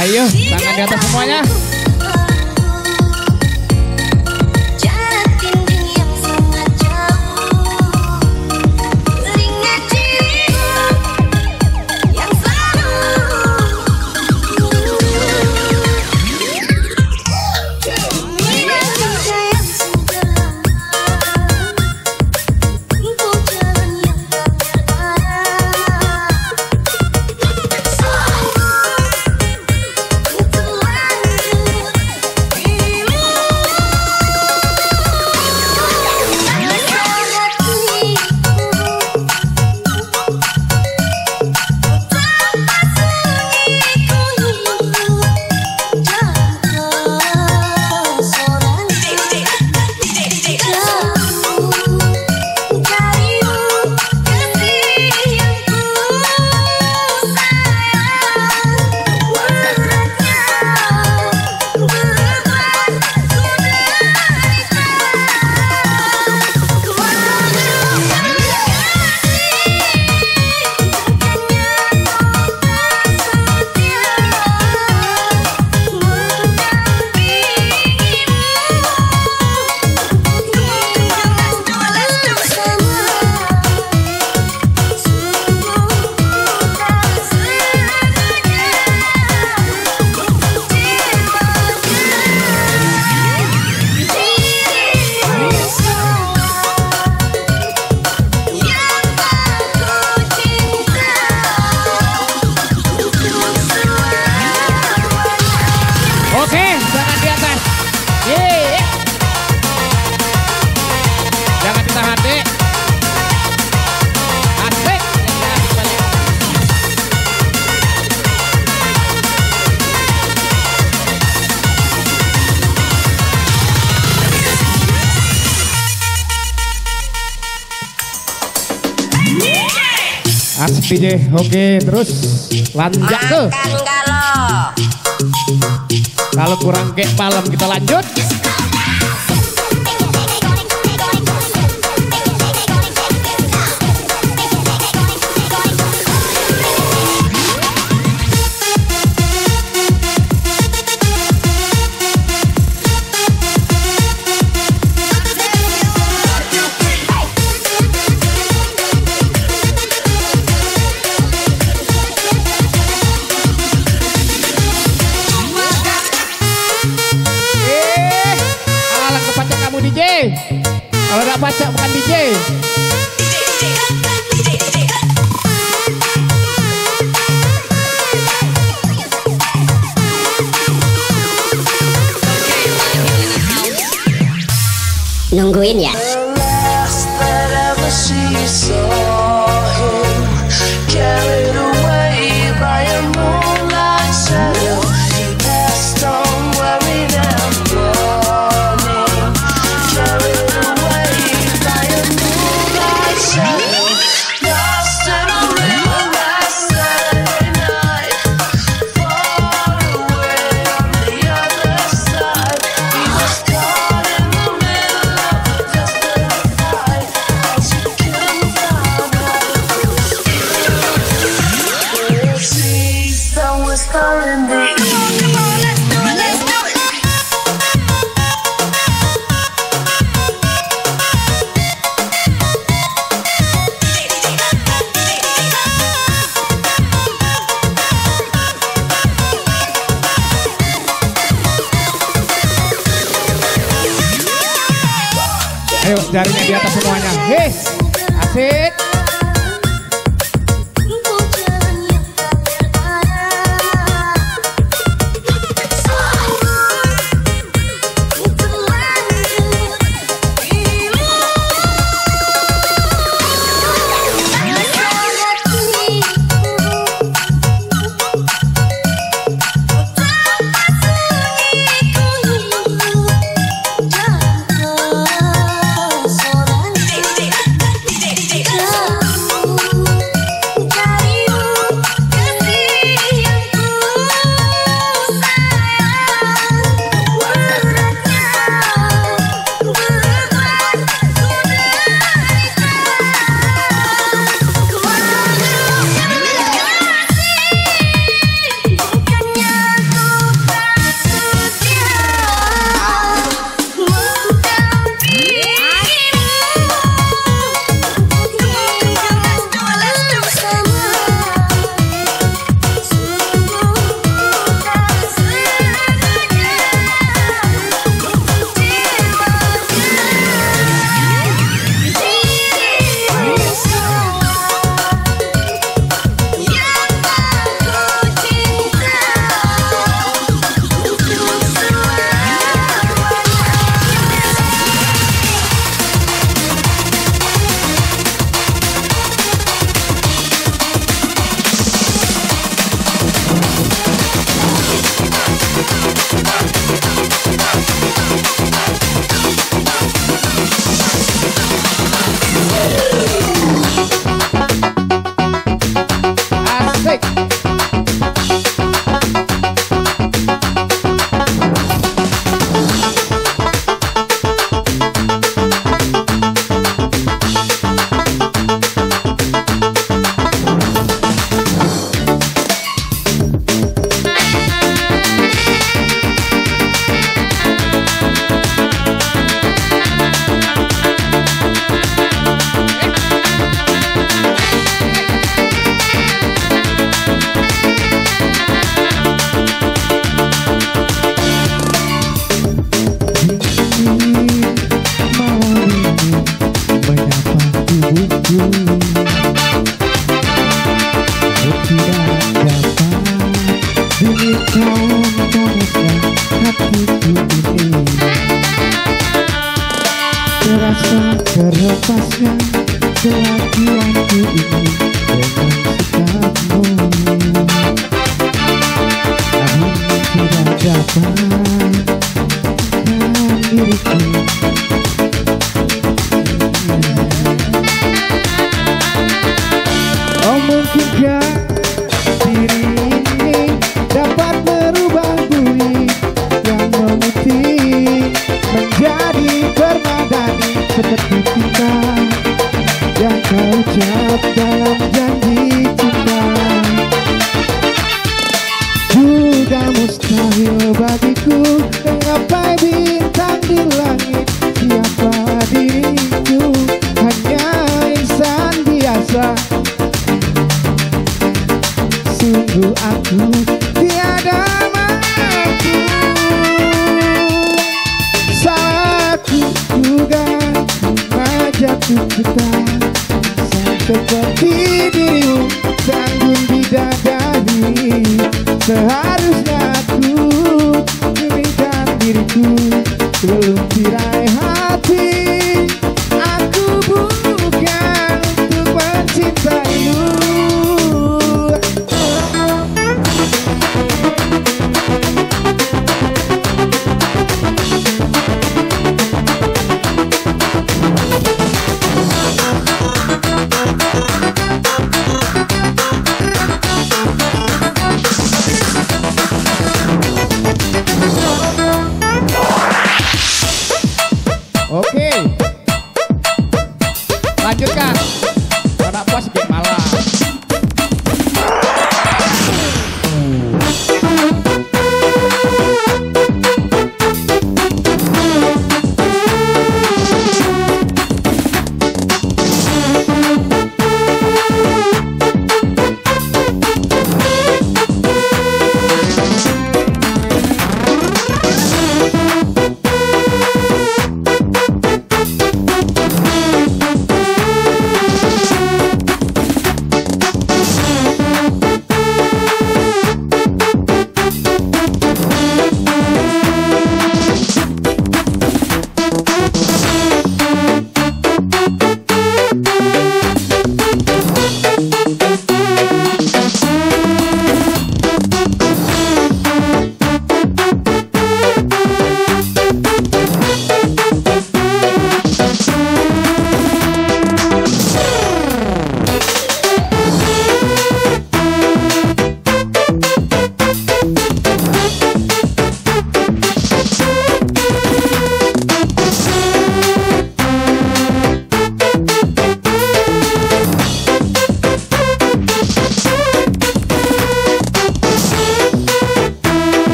Ayo, tangan di atas semuanya. Asik DJ, oke terus lanjut tuh. Kalau kurang kayak malam kita lanjut. DJ, kalau nggak baca bukan DJ. Nungguin ya. Ayo jarinya di atas semuanya. Hei, asik. Yeah. Terasa terlepasnya kelakuanku ini dengan sikapmu, namun tidak dapat menahan diriku. Oh mungkinkah diri ini dapat merubah bui yang memutih menjadi permadani seperti cinta yang kau ucap dalam janji cinta. Juga mustahil bagiku menggapai bintang di langit. Siapa diriku, hanya insan biasa. Sungguh aku tiada mampu. Salahku juga jatuh cinta seperti dirimu, tanggung bidadari. Seharusnya aku meminjam diriku sebelum tirai hati. Aku bukan untuk mencintaimu. Oke, lanjutkan. Anak puas game malam.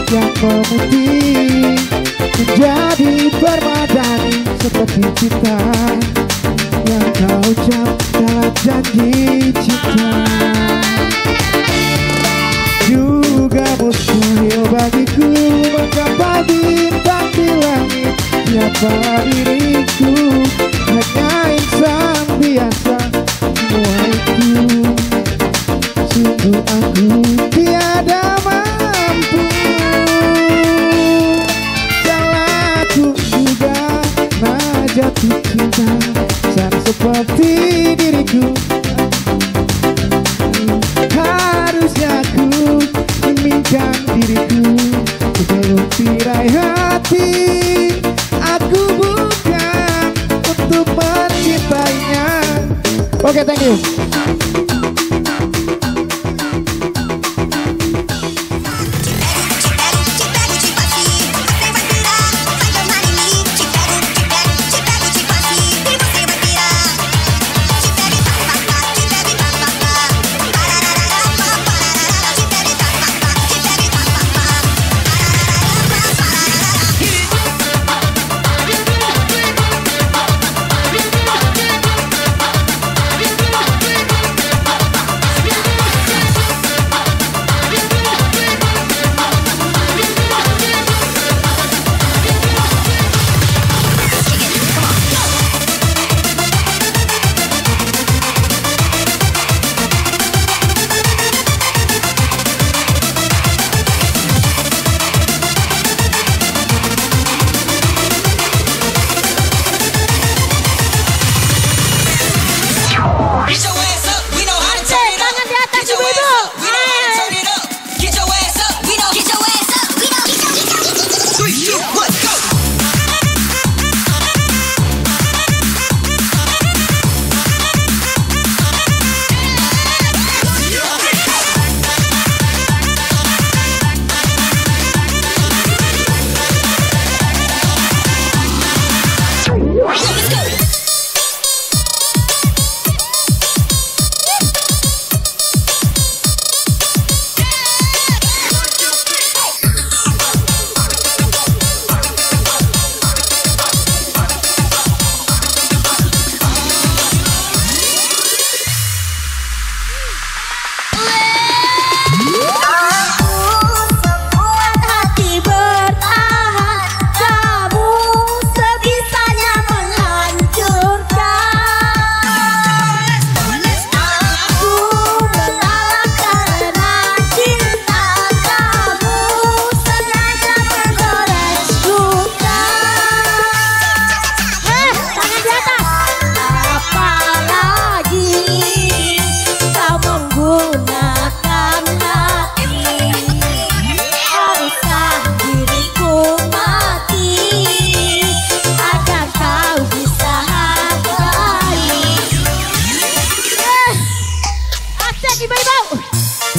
yang memutih menjadi permadani seperti cinta yang kau ucap dalam janji cinta. Juga mustahil bagiku menggapai bintang di langit. Siapa diriku, hanya insan biasa. Semua itu sungguh aku tiada mampu. Salahku juga jatuh cinta sama seperti diriku. Harusnya aku inginkan diriku Aduh.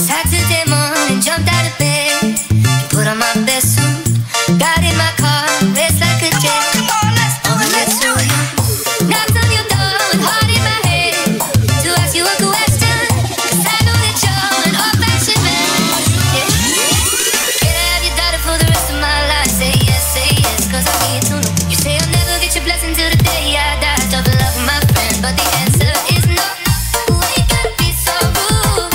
Saturday morning, jumped out of bed, put on my best suit, got in my car, raced like a jet. Let's do it. Knocked on your door with heart in my head to ask you a question, 'cause I know that you're an old-fashioned man. Yeah. Can I have your daughter for the rest of my life? Say yes, 'cause I need to know. You say I'll never get your blessing till the day I die. Tough love, my friend, but the answer is no. Why you gotta be so rude?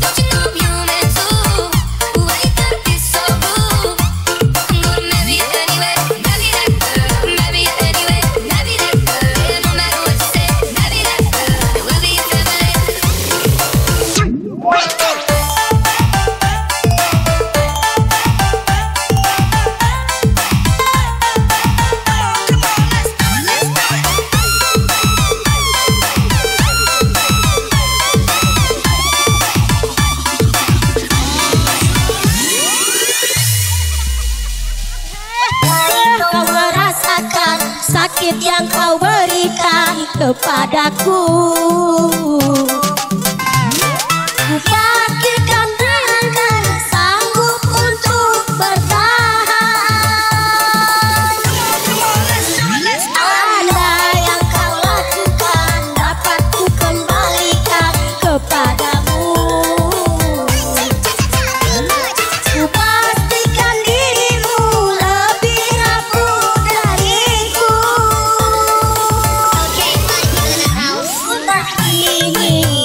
Don't you know I'm human too? Why you gotta be so rude? I'm gonna marry you anyway. Marry that girl. Marry you anyway. Marry that girl. Yeah, no matter what you say. Marry that girl. And we'll be your family. Kau merasakan sakit yang kau berikan kepadaku. Ku pastikan dirimu sanggup untuk bertahan. Ada yang kau lakukan dapat ku kembalikan kepadamu. Ku pastikan dirimu lebih aku dariku. Ini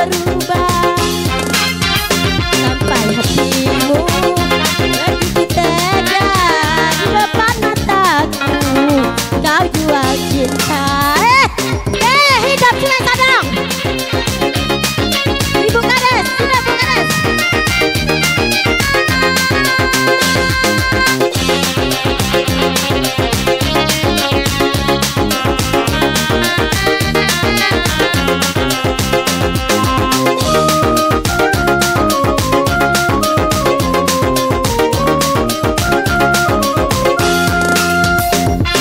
berubah sampai hatimu begitu tega di depan mataku kau jual cinta. Hidup Sungai Sadang. Ibu Kades, sudah Bu Kades.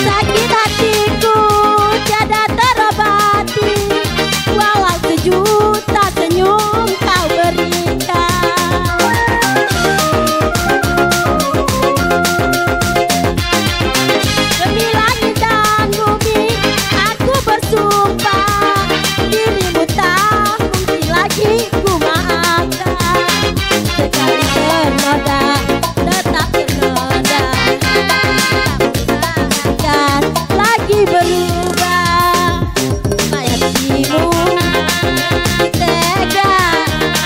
Sakit hatiku tiada terobati, walau sejuta senyum kau berikan. Demi langit dan bumi aku bersumpah, dirimu tak mungkin lagi ku maafkan. Sekali ternoda tetap ternoda, dan lagi berubah. Hatimu tega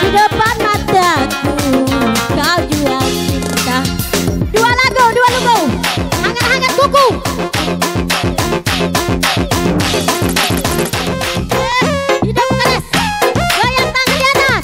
di depan mataku kau jual cinta. Dua lagu, hangat-hangat kuku. Hidup keras, goyang tangan di atas.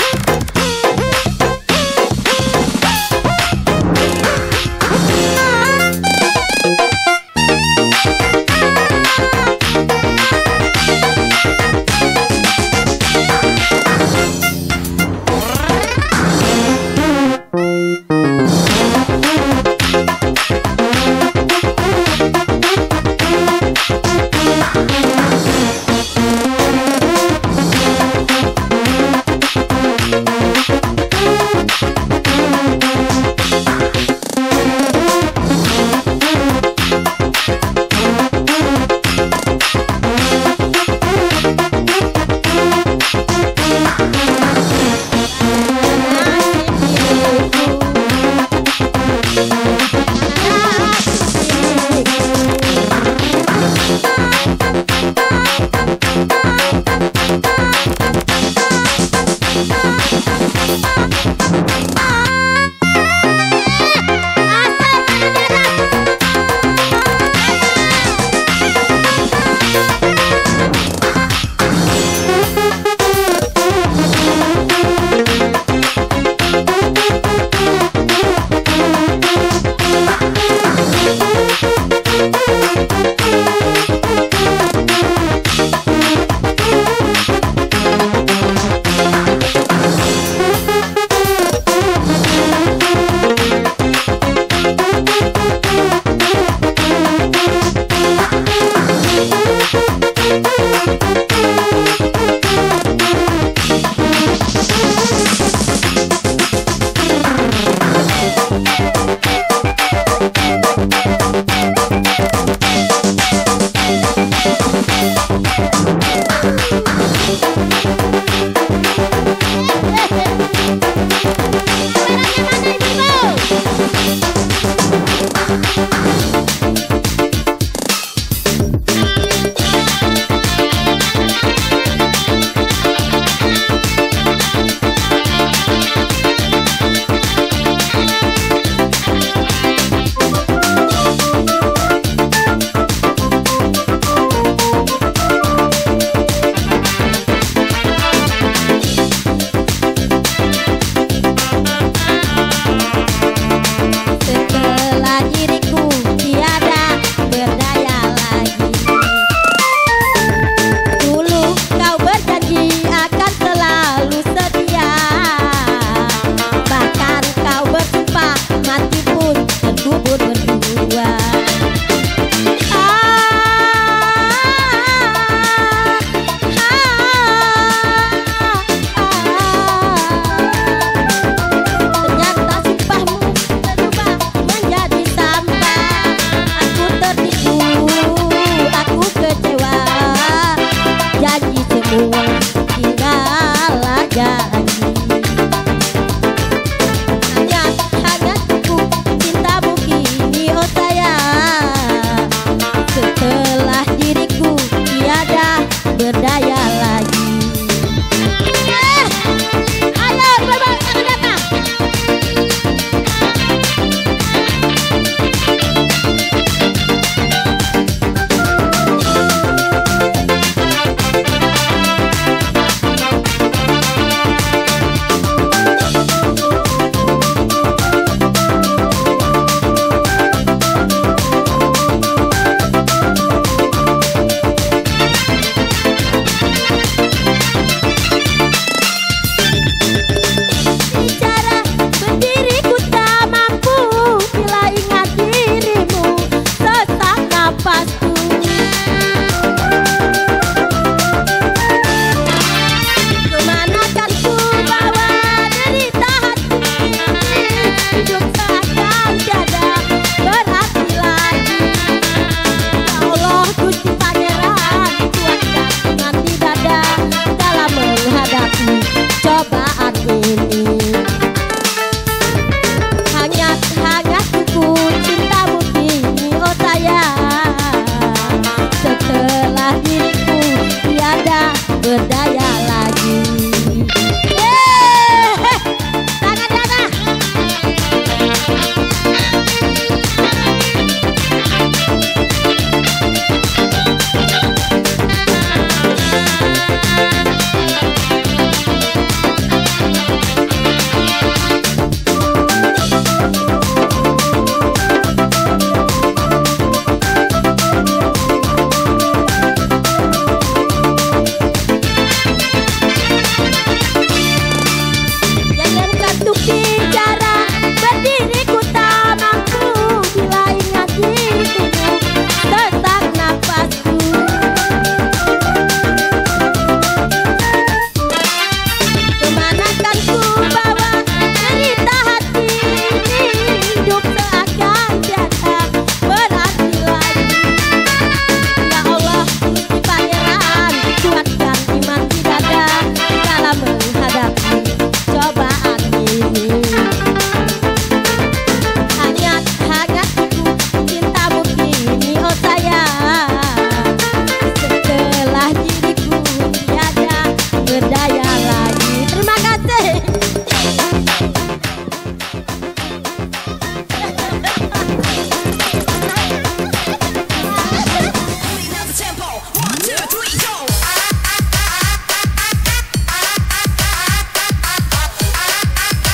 berdaya lagi. Terima kasih.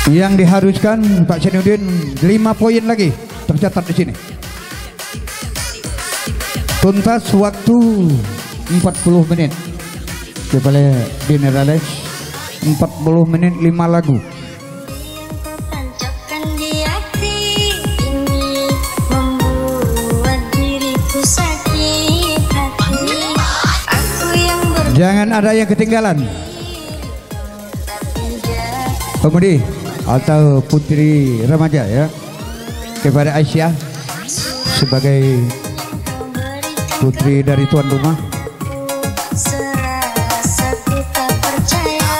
Yang diharuskan Pak Senudin 5 poin lagi tercatat di sini. Tuntas waktu 40 menit. Kepada Generales 40 menit 5 lagu. Tancapkan di hati ini, membuat diriku sakit hati. Aku yang Jangan ada yang ketinggalan. Pemudi atau putri remaja ya, kepada Aisyah sebagai putri dari tuan rumah. serasa ku tak percaya,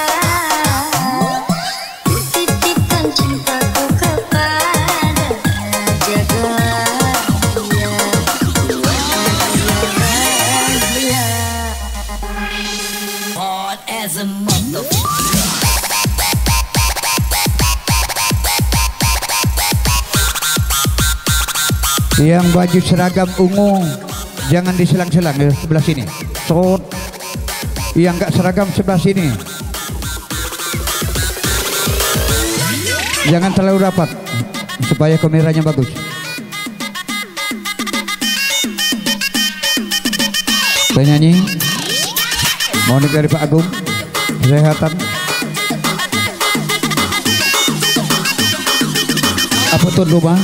titipkan cintaku kepadanya, jagalah dia, bahagia. Hot as a motherfucker. Yang baju seragam ungu jangan diselang-selang ya, sebelah sini. Tot. Yang enggak seragam sebelah sini. Jangan terlalu rapat supaya kameranya bagus. Penyanyi mohon dari Pak Agung kesehatan. Apa tuan rumah?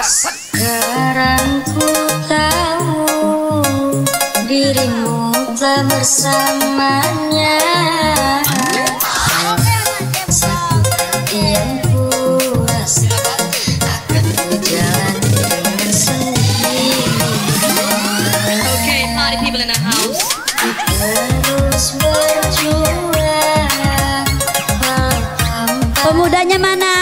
Sekarang ku tahu dirimu telah bersamanya. Seperti yang ku rasa akan ku jalani dengan sendiri. Okay, party people in the house. Terus berjuang Pemudanya mana?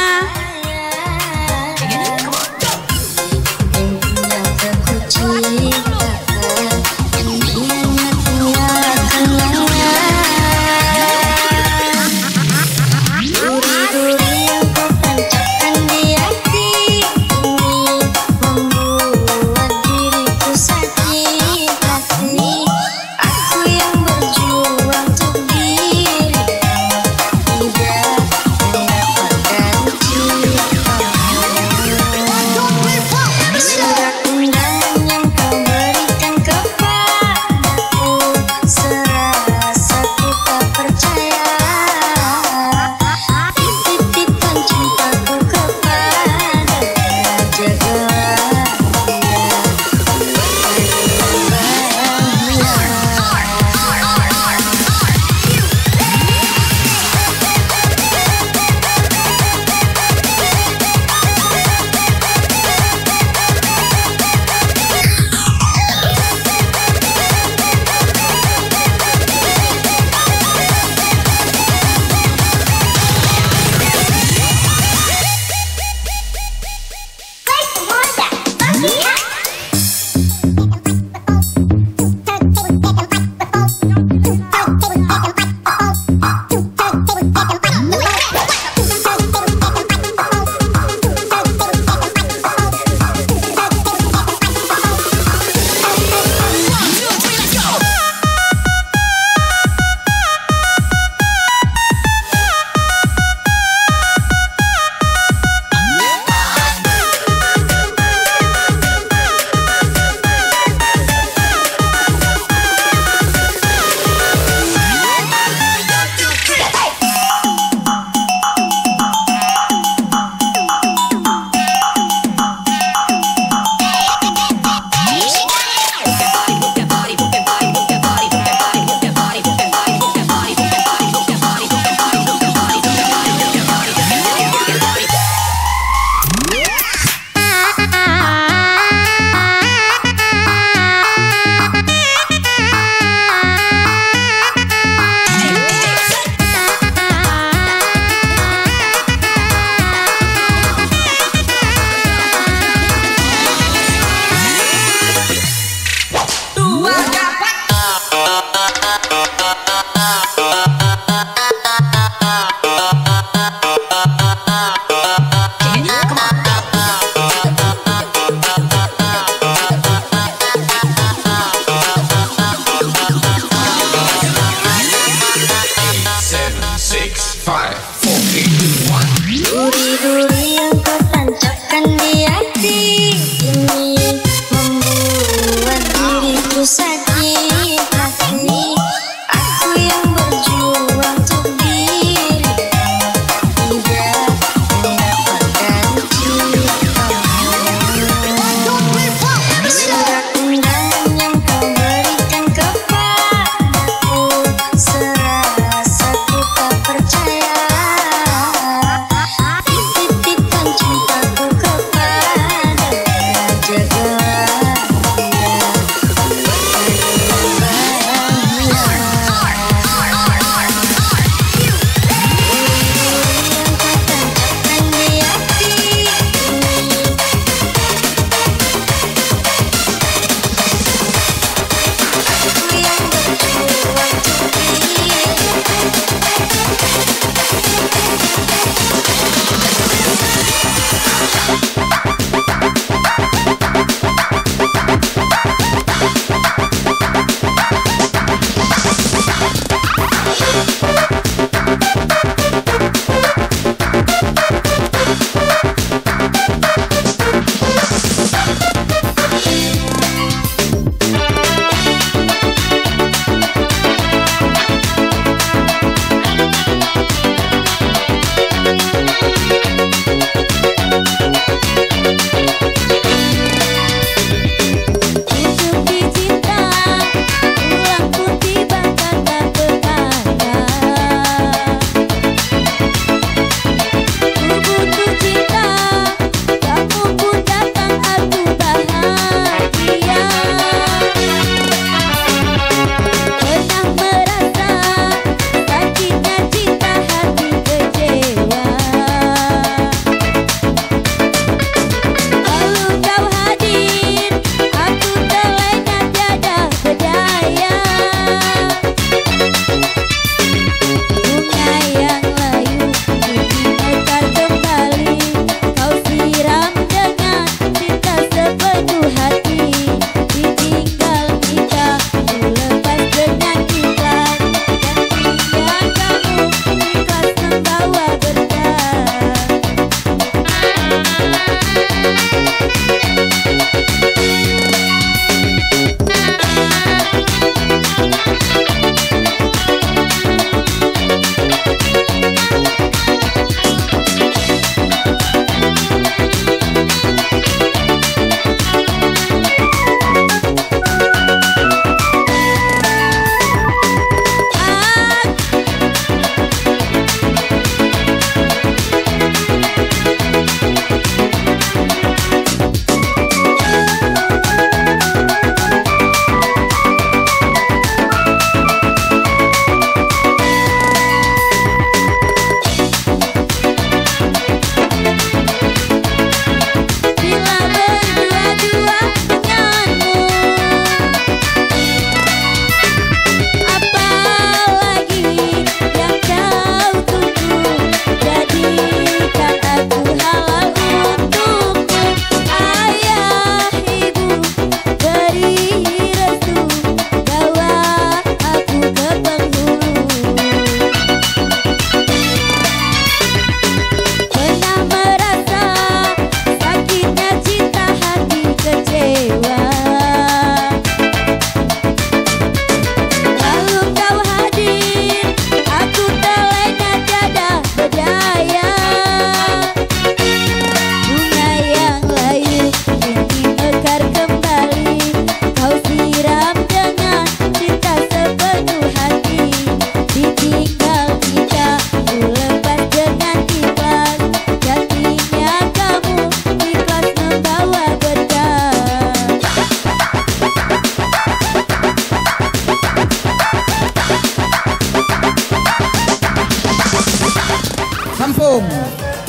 Aku yang berjuang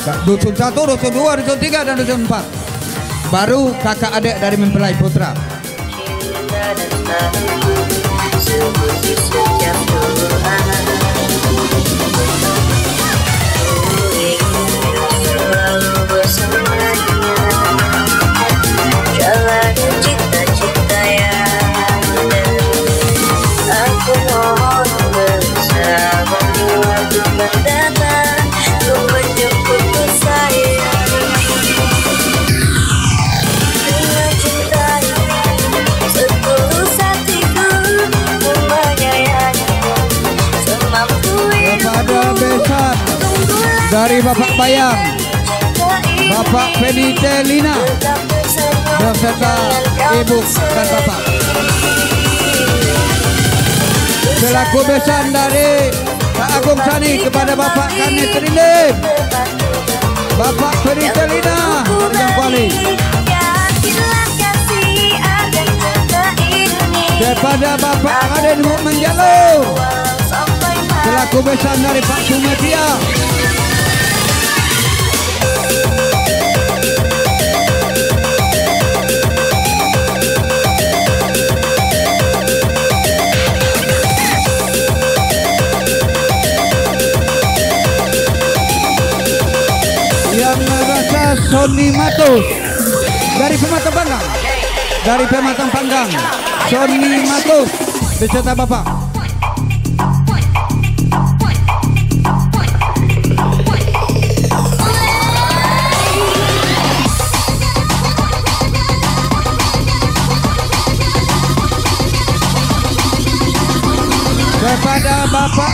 Dusun 1, dusun 2, dusun 3 dan dusun 4. Baru kakak adik dari mempelai putra. Dari Bapak Bayang, Bapak Fenitelina, beserta Ibu dan Bapak. Selaku besan dari Pak Agung Sani kepada Bapak Kanis Rindim, Bapak Fenitelina, Yang Kuali. Kepada Bapak Raden Menjalur, selaku besan dari Pak Sumetia. Sony Matos dari Pematang Panggang, Sony Matos beserta Bapak. Kepada Bapak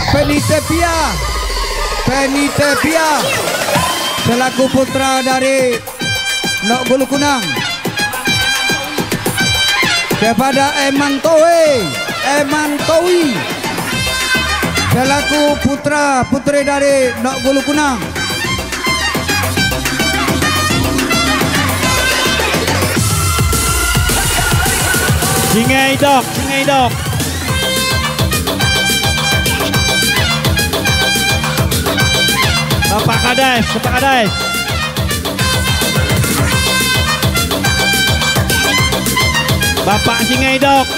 Penitepia, selaku putra dari Nok Bulu Kunang. Kepada Eman Towi, selaku putri dari Nok Bulu Kunang. Singai dok. Bapak Kades. Bapak Singai dok.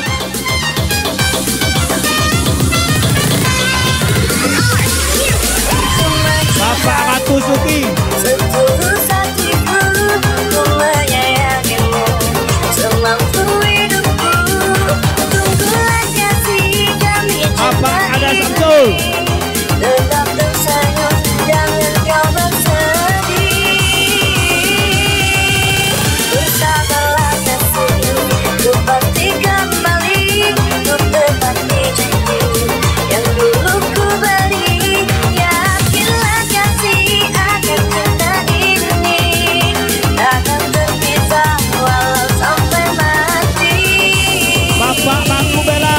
Bapak Ratu Suki. Bapak Ada Samsul. Tetap tersenyum, jangan kau bersedih. Bersabarlah kasih, ku pasti kembali, ku tepati janji yang dulu ku beri. Yakinlah kasih akan kita ini takkan terpisah walau sampai mati. Bapak Mangku Bela.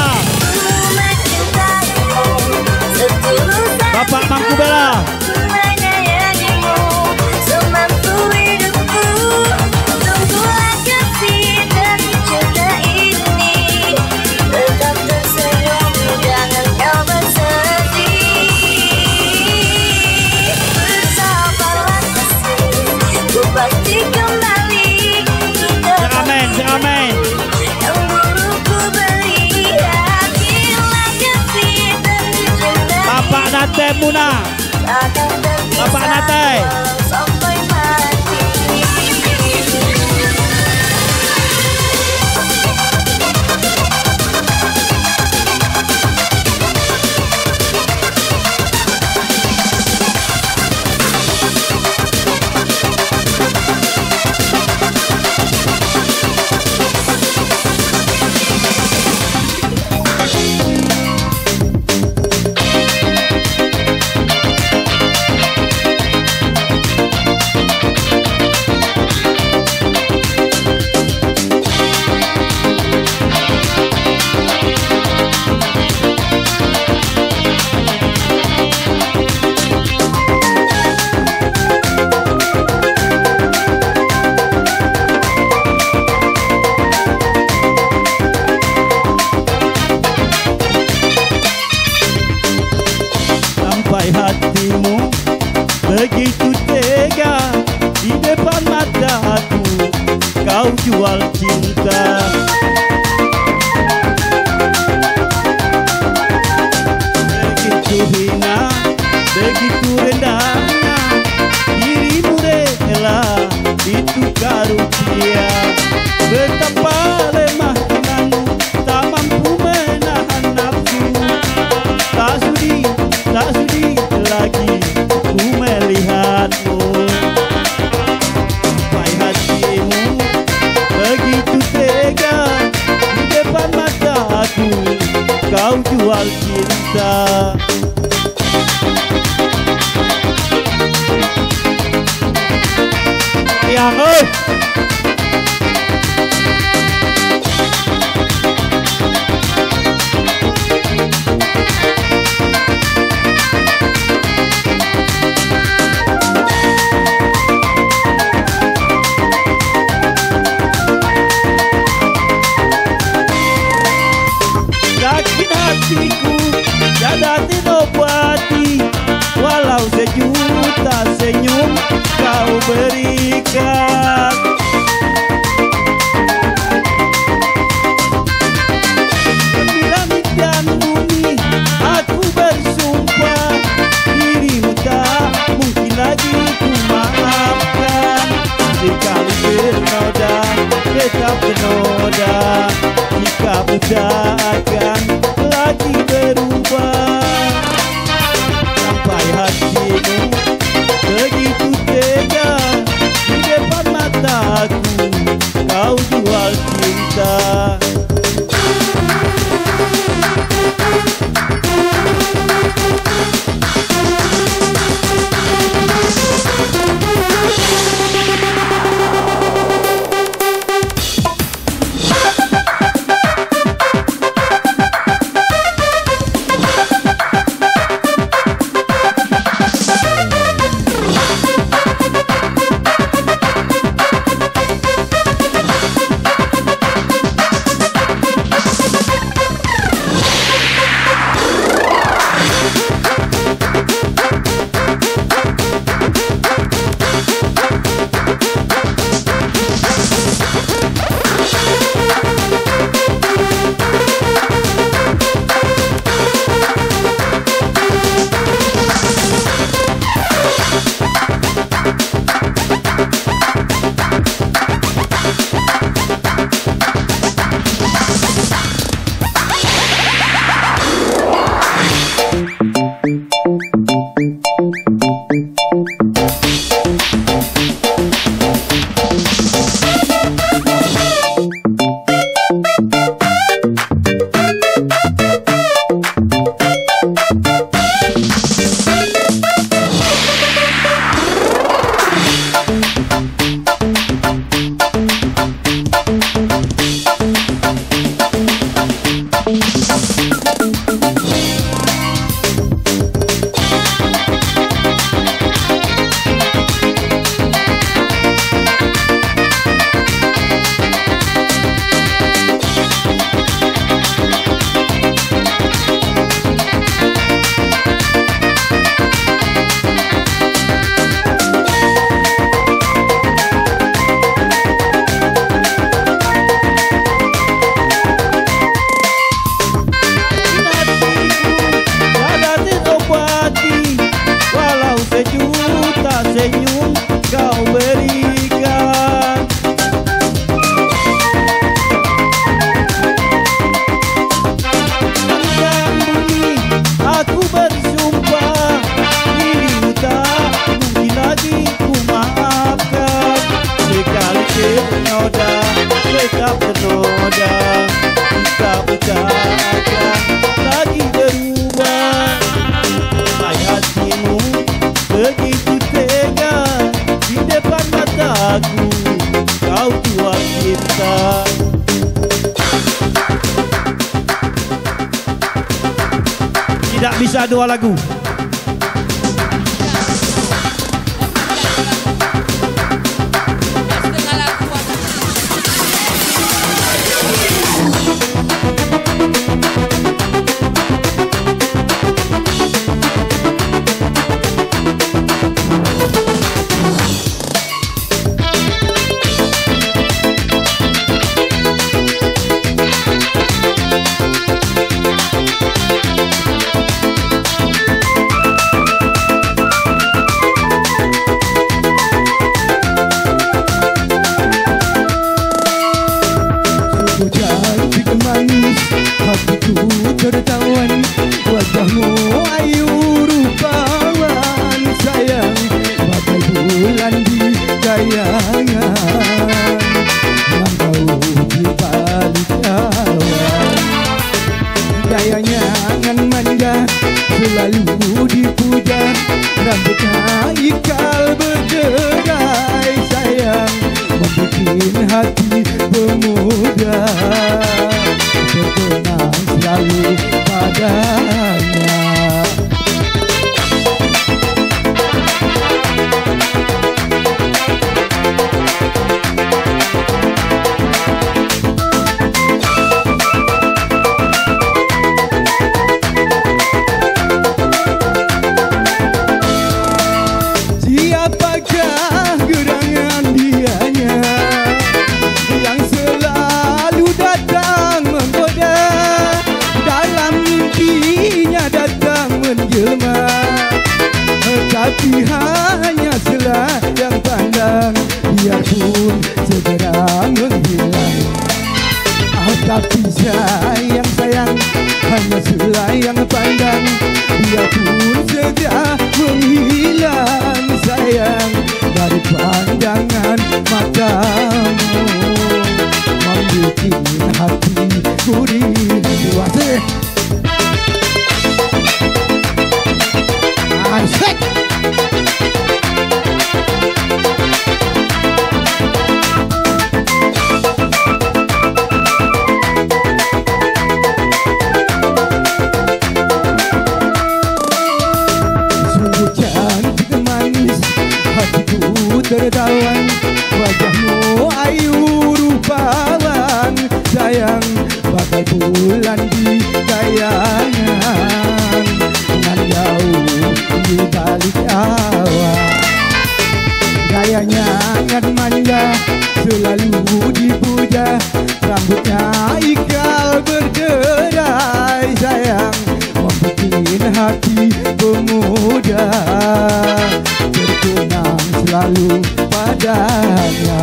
Bapak Mangku Bela. Menyayangimu semampu hidupku. Tunggulah kasih dan cinta ini. Tetap tersenyum, jangan kau bersedih. Bersabarlah kasih, ku pasti kembali. Amin. Yang dulu ku beri. Yakinlah kasih dan cinta. Bapak Nate Muna. Bapak Nate. Sampai mati. Sampai hatimu begitu tega kau jual cinta. Begitu hina, begitu rendahnya dirimu rela ditukar rupiah. Betapa lemah imanmu, tak mampu menahan nafsu. Tak sudi lagi ku melihatmu. Sampai hatimu begitu tega di depan mataku, kau jual cinta. Yang sakit hatiku tiada terobati, walau sejuta senyum kau berikan. Langit dan bumi aku bersumpah, dirimu tak mungkin lagi ku maafkan. Sekali bernoda tetap bernoda, sikapmu tak akan lagi berubah. Sampai hatimu begitu tega di depan mataku, kau jual cinta. Senyum kau berikan. Dan bumi aku bersumpah, dirimu tak mungkin lagi ku maafkan. Sekali ternoda tetap ternoda, sikapmu tak akan lagi berubah. Sampai hatimu begitu tega di depan mataku, kau jual cinta. Tidak bisa dua lagu. selalu dipuja, rambutnya ikal berderai sayang, membuat hati pemuda terkenang selalu padanya. Siapakah gerangan dianya yang selalu datang menggoda, dalam mimpinya datang menjelma, tapi hanya selayang pandang, biarpun segera menghilang. Tapi sayang, hanya selayang pandang, biarpun segera menghilang sayang, dari pandangan matamu, membuat hatiku rindu. Asik. Asik. Tertawan wajahmu ayu rupawan sayang, bagai bulan di kayangan nan jauh di balik awan. Gayanya ngan manja selalu dipuja, rambutnya ikal berderai sayang, membuat hati pemuda terkenang selalu padanya.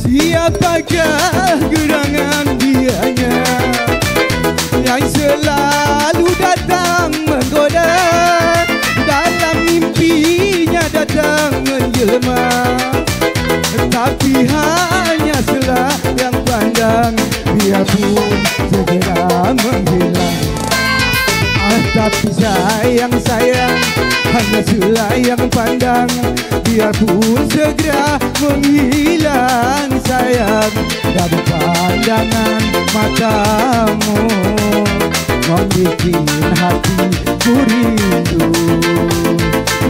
Siapakah gerangan dianya yang selalu datang menggoda, dalam mimpinya datang menjelma, tapi hanya selayang pandang, biarpun segera menghilang. Tapi sayang, hanya selayang pandang, biarpun segera menghilang sayang, dari pandangan matamu, membuat hatiku rindu,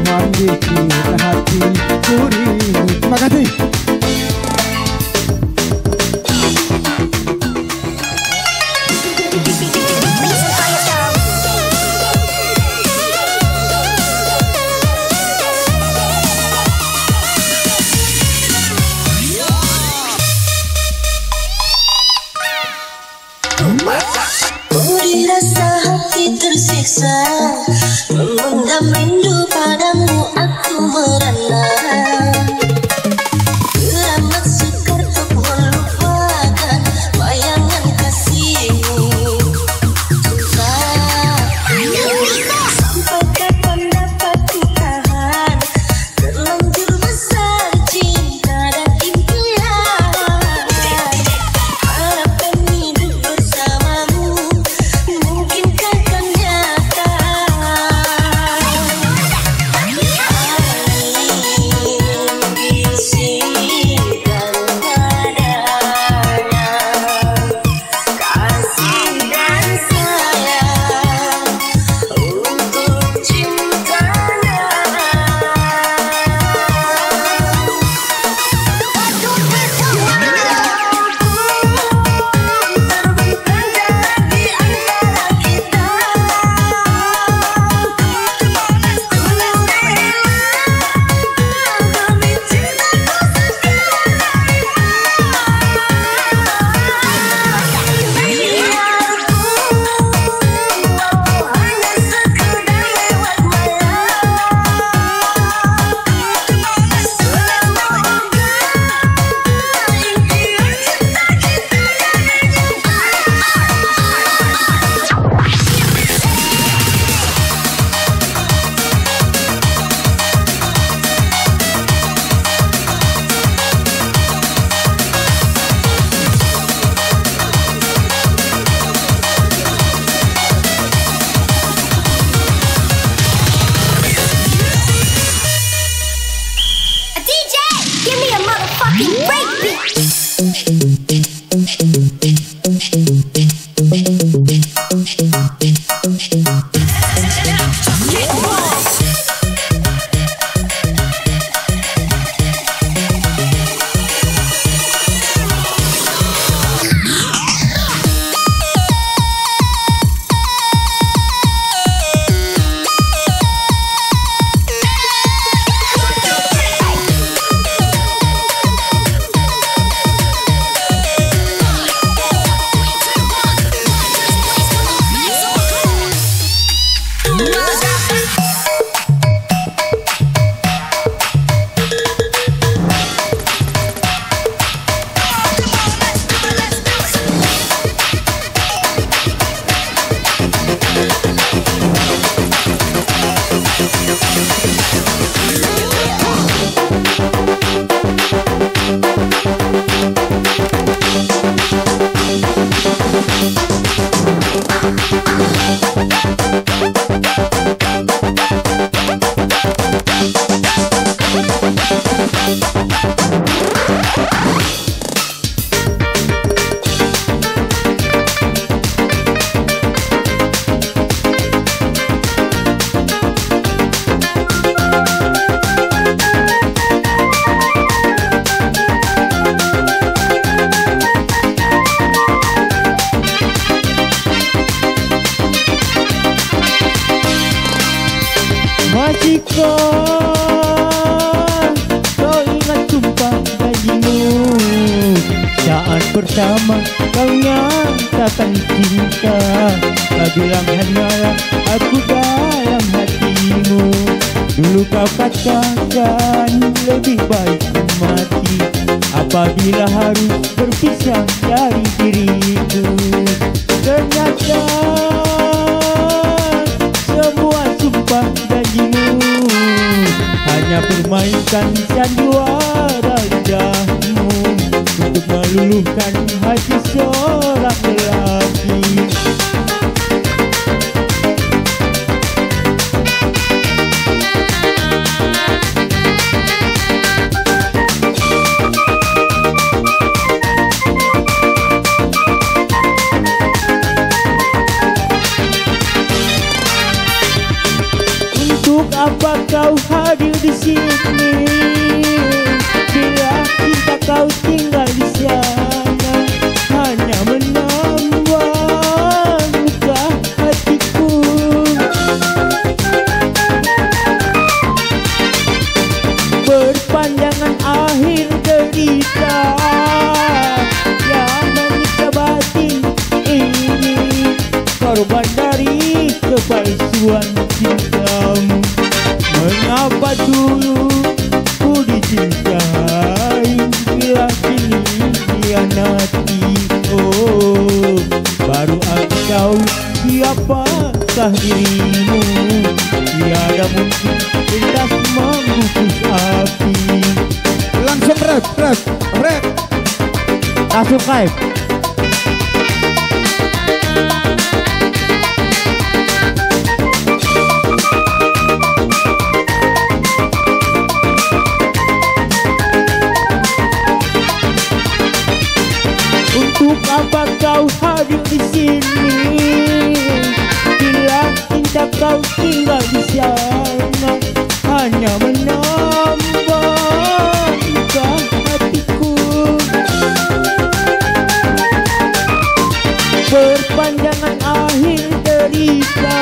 membuat hatiku rindu. Terima kasih. Beri rasa hati tersiksa, memendam rindu padamu aku merana. Keramat sukar untuk melupakan bayangan kasihmu. Sampai kapan dapat ku tahan, terlanjur besar cinta dan impian. Harapan hidup bersamamu mungkinkah kan nyata. kau ingat sumpah janjimu saat pertama kau nyatakan cinta. Kau bilang hanyalah aku dalam hatimu. Dulu kau katakan lebih baik mati apabila harus berpisah dari diriku. Ternyata semua sumpah janjimu hanya permainkan sandiwara lidahmu untuk meluluhkan hati seorang lelaki. Untuk apa kau hadir di sini bila cinta kau tinggal di sana, hanya menambah luka hatiku. Berpanjangan akhir derita yang menyiksa batin ini, korban dari kepalsuan cintamu. Mengapa dulu ku dicintai bila kini dihianati? Oh, baru aku tahu siapakah dirimu. Tiada mungkin lintas membungkus api. Langsung rap. Langsung kaib. Untuk apa kau hadir di sini bila cinta kau tinggal di sana, hanya menambah luka hatiku. Berpanjangan akhir derita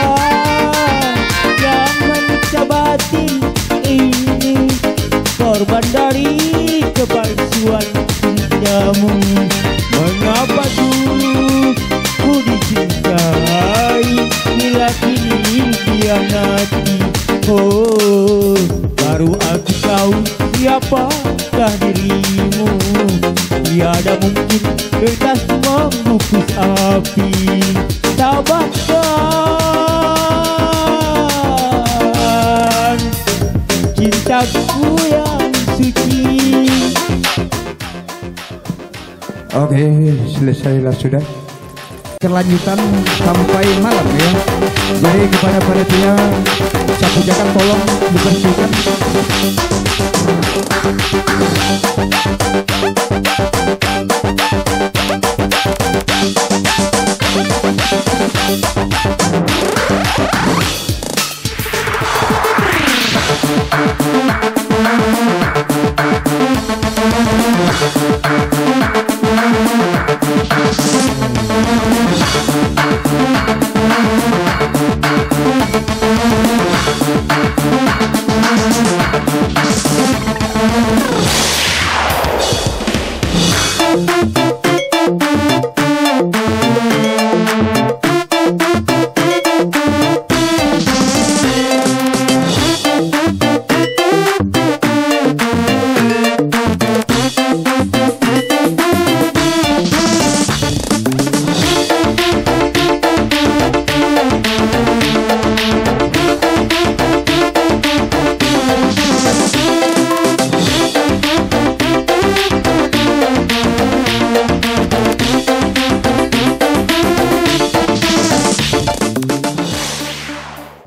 yang menyiksa batin ini, korban dari kepalsuan cintamu. Mengapa dulu ku dicintai bila kini dihianati? Oh, baru aku tahu siapakah dirimu. Tiada mungkin kertas membungkus api. Tabahkan cintaku yang suci. Oke, selesailah sudah. Kelanjutan sampai malam ya. Jadi kepada panitia sapu jagat tolong dibersihkan.